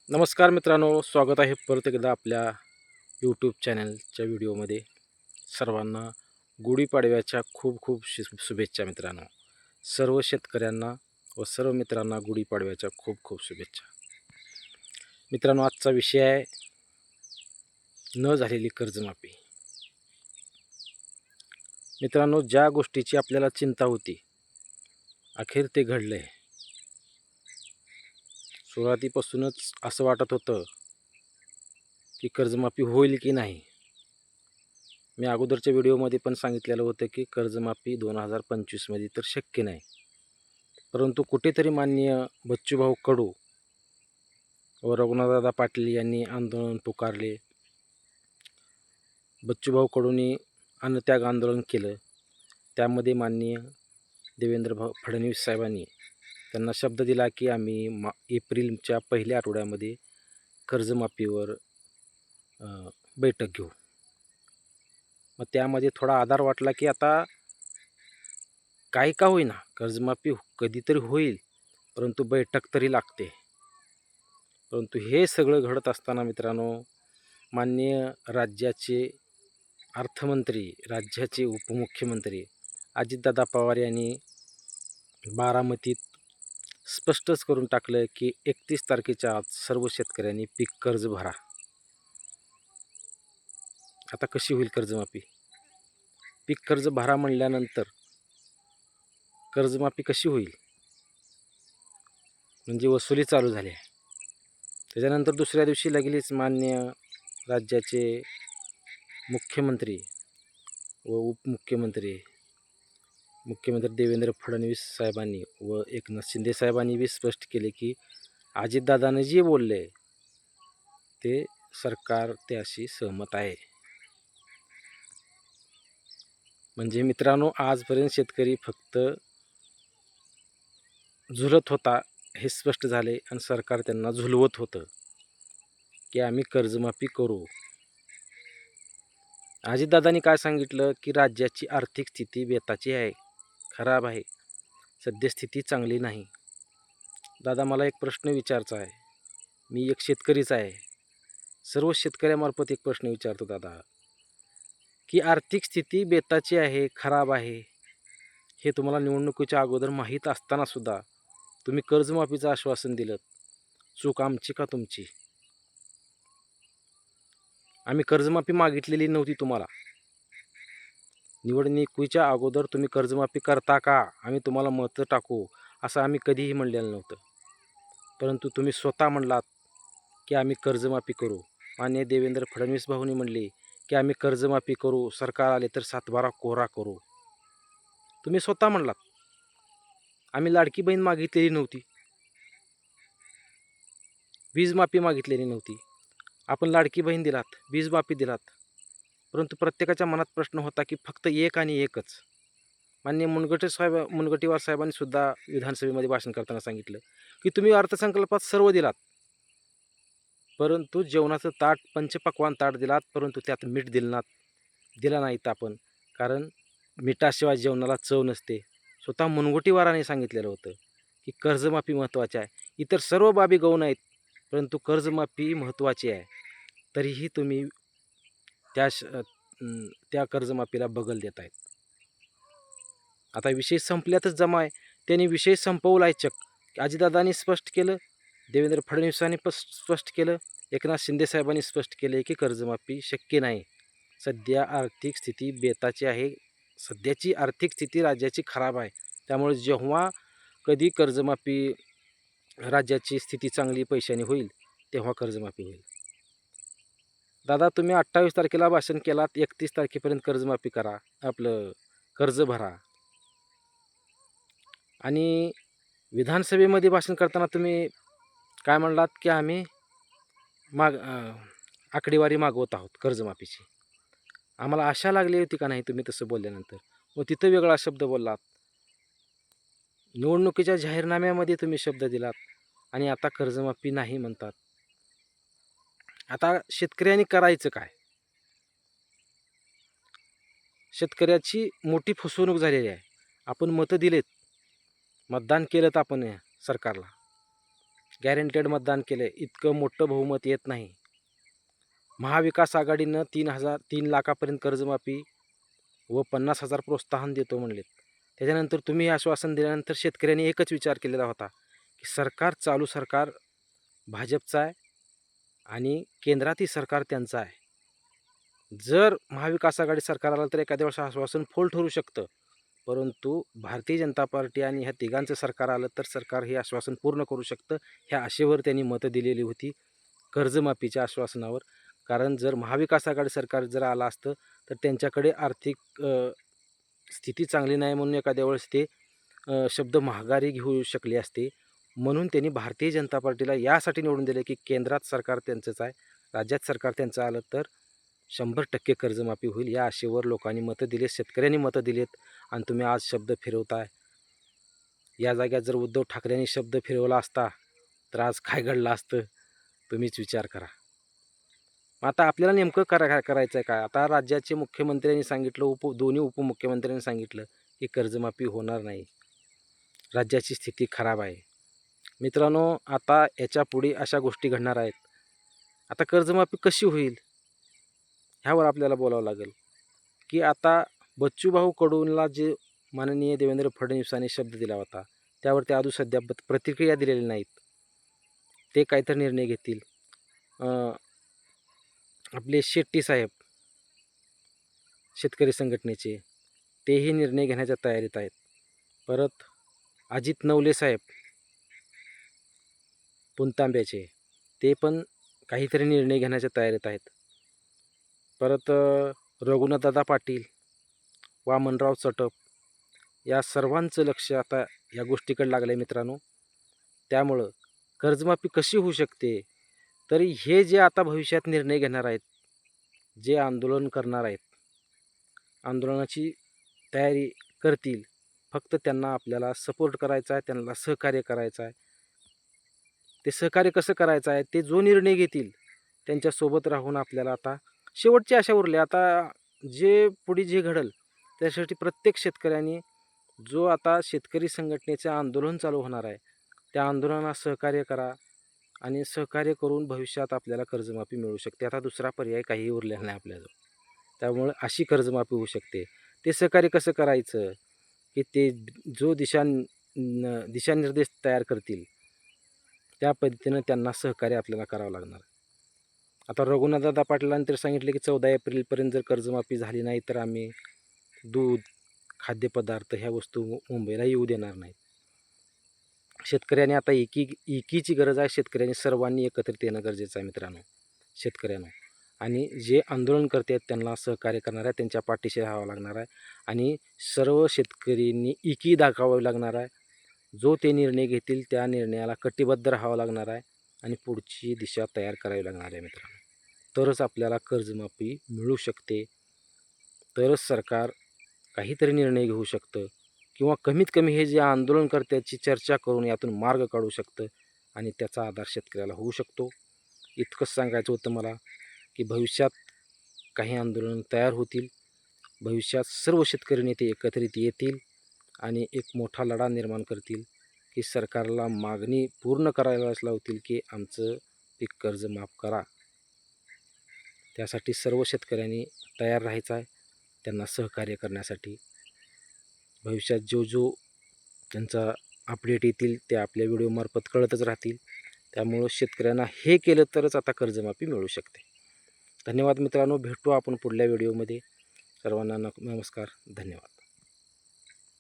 नमस्कार मित्रांनो, स्वागत आहे परत एकदा आपल्या यूट्यूब चॅनलच्या व्हिडिओमध्ये. सर्वांना गुढीपाडव्याच्या खूप खूप शुभेच्छा मित्रांनो. सर्व शेतकऱ्यांना व सर्व मित्रांना गुढीपाडव्याच्या खूप खूप शुभेच्छा. मित्रांनो, आजचा विषय आहे न झालेली कर्जमाफी. मित्रांनो, ज्या गोष्टीची आपल्याला चिंता होती अखेर ते घडले. सुरुवातीपासूनच असं वाटत होतं की कर्जमाफी होईल की नाही. मी अगोदरच्या व्हिडिओमध्ये पण सांगितलेलं होतं की कर्जमाफी 2025मध्ये तर शक्य नाही. परंतु कुठेतरी माननीय बच्चूभाऊ कडू व रघुनाथदादा पाटील यांनी आंदोलन पुकारले. बच्चूभाऊ कडूंनी अन्नत्याग आंदोलन केलं. त्यामध्ये माननीय देवेंद्र फडणवीस साहेबांनी त्यांना शब्द दिला की आम्ही एप्रिलच्या पहिल्या आठवड्यामध्ये कर्जमाफीवर बैठक घेऊ. मग त्यामध्ये थोडा आधार वाटला की आता काही का होईना कर्जमाफी कधीतरी होईल, परंतु बैठक तरी लागते. परंतु हे सगळं घडत असताना मित्रांनो, माननीय राज्याचे अर्थमंत्री, राज्याचे उपमुख्यमंत्री अजितदादा पवार यांनी बारामतीत स्पष्टच करून टाकलं की 31 तारखेच्या आत सर्व शेतकऱ्यांनी पीक कर्ज भरा. आता कशी होईल कर्जमाफी? पीक कर्ज भरा म्हणल्यानंतर कर्जमाफी कशी होईल? म्हणजे वसुली चालू झाली आहे. त्याच्यानंतर दुसऱ्या दिवशी लगेच माननीय राज्याचे मुख्यमंत्री व उपमुख्यमंत्री देवेंद्र फडणवीस साहेबांनी व एकनाथ शिंदे साहेबांनी बी स्पष्ट केले की अजितदादांनी जे बोलले ते सरकार त्याशी सहमत आहे. म्हणजे मित्रांनो, आजपर्यंत शेतकरी फक्त झुलत होता हे स्पष्ट झाले आणि सरकार त्यांना झुलवत होतं की आम्ही कर्जमाफी करू. अजितदादांनी काय सांगितलं की राज्याची आर्थिक स्थिती बेताची आहे, खराब आहे, सद्यस्थिती चांगली नाही. दादा, मला एक प्रश्न विचारायचा आहे. मी एक शेतकरीच आहे. सर्व शेतकऱ्यामार्फत एक प्रश्न विचारतो दादा, की आर्थिक स्थिती बेताची आहे, खराब आहे, हे तुम्हाला निवडणुकीच्या अगोदर माहीत असताना सुद्धा तुम्ही कर्जमाफीचं आश्वासन दिलं. चूक आमची का तुमची? आम्ही कर्जमाफी मागितलेली नव्हती तुम्हाला. निवडणुकीच्या अगोदर तुम्ही कर्जमाफी करता का, आम्ही तुम्हाला मतं टाकू, असं आम्ही कधीही म्हणलेलं नव्हतं. परंतु तुम्ही स्वतः म्हणलात की आम्ही कर्जमाफी करू. माननीय देवेंद्र फडणवीस भाऊंनी म्हणले की आम्ही कर्जमाफी करू, सरकार आले तर 7/12 कोरा करू. तुम्ही स्वतः म्हणलात. आम्ही लाडकी बहीण मागितलेली नव्हती, वीज माफी मागितलेली नव्हती. आपण लाडकी बहीण दिलात, वीज माफी दिलात. परंतु प्रत्येकाच्या मनात प्रश्न होता की फक्त एक आणि एकच. माननीय मुनगंटीवार साहेबांनी सुद्धा विधानसभेमध्ये भाषण करताना सांगितलं की तुम्ही अर्थसंकल्पात सर्व दिलात, परंतु जेवणाचं ताट पंचपक्वान्न ताट दिलात, परंतु त्यात मीठ दिला नाहीत आपण, कारण मिठाशिवाय जेवणाला चव नसते. स्वतः मुनगंटीवारांनी सांगितलेलं होतं की कर्जमाफी महत्त्वाची आहे. इतर सर्व बाबी गौण आहेत, परंतु कर्जमाफी महत्त्वाची आहे. तरीही तुम्ही त्या कर्जमाफीला बगल देत आहेत. आता विषय संपल्यातच जमा आहे. त्यांनी विषय संपवला आहे चक्क. अजितदादांनी स्पष्ट केलं, देवेंद्र फडणवीसांनी स्पष्ट केलं, एकनाथ शिंदे साहेबांनी स्पष्ट केले की कर्जमाफी शक्य नाही. सध्या आर्थिक स्थिती बेताची आहे. सध्याची आर्थिक स्थिती राज्याची खराब आहे. त्यामुळे जेव्हा कधी कर्जमाफी राज्याची स्थिती चांगली पैशाने होईल तेव्हा कर्जमाफी होईल. दादा, तुम्ही 28 तारखेला भाषण केलात, 31 तारखेपर्यंत कर्जमाफी करा, आपलं कर्ज भरा. आणि विधानसभेमध्ये भाषण करताना तुम्ही काय म्हणलात की आम्ही आकडेवारी मागवत आहोत कर्जमाफीची. आम्हाला आशा लागली होती का नाही तुम्ही तसं बोलल्यानंतर? मग तिथं वेगळा शब्द बोललात. निवडणुकीच्या जाहीरनाम्यामध्ये तुम्ही शब्द दिलात आणि आता कर्जमाफी नाही म्हणतात. आता शेतकऱ्यांनी करायचं काय? शेतकऱ्याची मोठी फसवणूक झालेली आहे. आपण मतं दिलेत, मतदान केलं आपण सरकारला, गॅरंटेड मतदान केलं, इतकं मोठं बहुमत येत नाही. महाविकास आघाडीनं 3 लाखापर्यंत कर्जमाफी व 50,000 प्रोत्साहन देतो म्हणलेत. त्याच्यानंतर तुम्ही हे आश्वासन दिल्यानंतर शेतकऱ्यांनी एकच विचार केलेला होता की चालू सरकार भाजपचं आहे आणि केंद्रातही सरकार त्यांचं आहे. जर महाविकास आघाडी सरकार आलं तर एखाद्या वेळेस आश्वासन फोल ठरू शकतं, परंतु भारतीय जनता पार्टी आणि ह्या तिघांचं सरकार आलं तर सरकार हे आश्वासन पूर्ण करू शकतं, ह्या आशेवर त्यांनी मतं दिलेली होती कर्जमाफीच्या आश्वासनावर. कारण जर महाविकास आघाडी सरकार जर आलं असतं तर त्यांच्याकडे आर्थिक स्थिती चांगली नाही म्हणून एखाद्या वेळेस ते शब्द माघारी घेऊ शकले असते. म्हणून त्यांनी भारतीय जनता पार्टीला यासाठी निवडून दिले की केंद्रात सरकार त्यांचंच आहे, राज्यात सरकार त्यांचं आलं तर 100% कर्जमाफी होईल. या आशेवर लोकांनी मतं दिली, शेतकऱ्यांनी मतं दिलीत आणि तुम्ही आज शब्द फिरवताय. या जाग्यात जर उद्धव ठाकरेंनी शब्द फिरवला असता तर आज काय घडलं असतं तुम्हीच विचार करा. आता आपल्याला नेमकं करायचं आहे काय? आता राज्याचे मुख्यमंत्र्यांनी सांगितलं, दोन्ही उपमुख्यमंत्र्यांनी सांगितलं की कर्जमाफी होणार नाही, राज्याची स्थिती खराब आहे. मित्रांनो, आता याच्यापुढे अशा गोष्टी घडणार आहेत. आता कर्जमाफी कशी होईल ह्यावर आपल्याला बोलावं लागेल की आता बच्चूभाऊ कडूंना जे माननीय देवेंद्र फडणवीसांनी शब्द दिला होता त्यावर ते अजून सध्या प्रतिक्रिया दिलेली नाहीत. ते काहीतरी निर्णय घेतील. आपले शेट्टी साहेब शेतकरी संघटनेचे तेही निर्णय घेण्याच्या तयारीत आहेत. परत अजित नवले साहेब पुणतांब्याचे ते पण काहीतरी निर्णय घेण्याच्या तयारीत आहेत. परत रघुनाथदादा पाटील, वामनराव चटप या सर्वांचं लक्ष आता या गोष्टीकडे लागलं आहे मित्रांनो. त्यामुळं कर्जमाफी कशी होऊ शकते, तरी हे जे आता भविष्यात निर्णय घेणार आहेत, जे आंदोलन करणार आहेत, आंदोलनाची तयारी करतील, फक्त त्यांना आपल्याला सपोर्ट करायचा आहे, त्यांना सहकार्य करायचं आहे. ते सहकार्य कसं करायचं आहे, ते जो निर्णय घेतील त्यांच्यासोबत राहून आपल्याला आता शेवटची आशा उरली. आता जे पुढे जे घडेल त्यासाठी प्रत्येक शेतकऱ्यांनी जो आता शेतकरी संघटनेचे आंदोलन चालू होणार आहे त्या आंदोलनाला सहकार्य करा आणि सहकार्य करून भविष्यात आपल्याला कर्जमाफी मिळू शकते. आता दुसरा पर्याय काही उरलेला नाही आपल्याजवळ. त्यामुळे अशी कर्जमाफी होऊ शकते. ते सहकार्य कसं करायचं की ते जो दिशानिर्देश तयार करतील त्या पद्धतीनं त्यांना सहकार्य आपल्याला करावं लागणार. आता रघुनाथदादा पाटलांनी तर सांगितले की 14 एप्रिलपर्यंत जर कर्जमाफी झाली नाही तर आम्ही दूध, खाद्यपदार्थ ह्या वस्तू मुंबईला येऊ देणार नाहीत. शेतकऱ्याने आता एकीची गरज आहे. शेतकऱ्यांनी सर्वांनी एकत्रित येणं गरजेचं आहे मित्रांनो, शेतकऱ्यांनो. आणि जे आंदोलन करते आहेत त्यांना सहकार्य करणार आहे, त्यांच्या पाठीशी राहावं लागणार आहे आणि सर्व शेतकऱ्यांनी एकी दाखवावी लागणार आहे. जो ते निर्णय घेतील त्या निर्णयाला कटिबद्ध राहावं लागणार आहे आणि पुढची दिशा तयार करावी लागणार आहे मित्रांनो. तरच आपल्याला कर्जमाफी मिळू शकते, तरच सरकार काहीतरी निर्णय घेऊ शकतं किंवा कमीत कमी हे जे आंदोलनकर्त्याची चर्चा करून यातून मार्ग काढू शकतं आणि त्याचा आधार शेतकऱ्याला होऊ शकतो. इतकंच सांगायचं होतं मला की भविष्यात काही आंदोलन तयार होतील, भविष्यात सर्व शेतकरी नेते एकत्रित येतील आणि एक मोठा लढा निर्माण करतील की सरकारला मागणी पूर्ण करायलाच लावतील की आमचं पीक कर्ज माफ करा. त्यासाठी सर्व शेतकऱ्यांनी तयार राहायचं आहे त्यांना सहकार्य करण्यासाठी. भविष्यात जो त्यांचा अपडेट येतील ते आपल्या व्हिडिओमार्फत कळतच राहतील. त्यामुळं शेतकऱ्यांना हे केलं तरच आता कर्जमाफी मिळू शकते. धन्यवाद मित्रांनो, भेटू आपण पुढल्या व्हिडिओमध्ये. सर्वांना नमस्कार, धन्यवाद.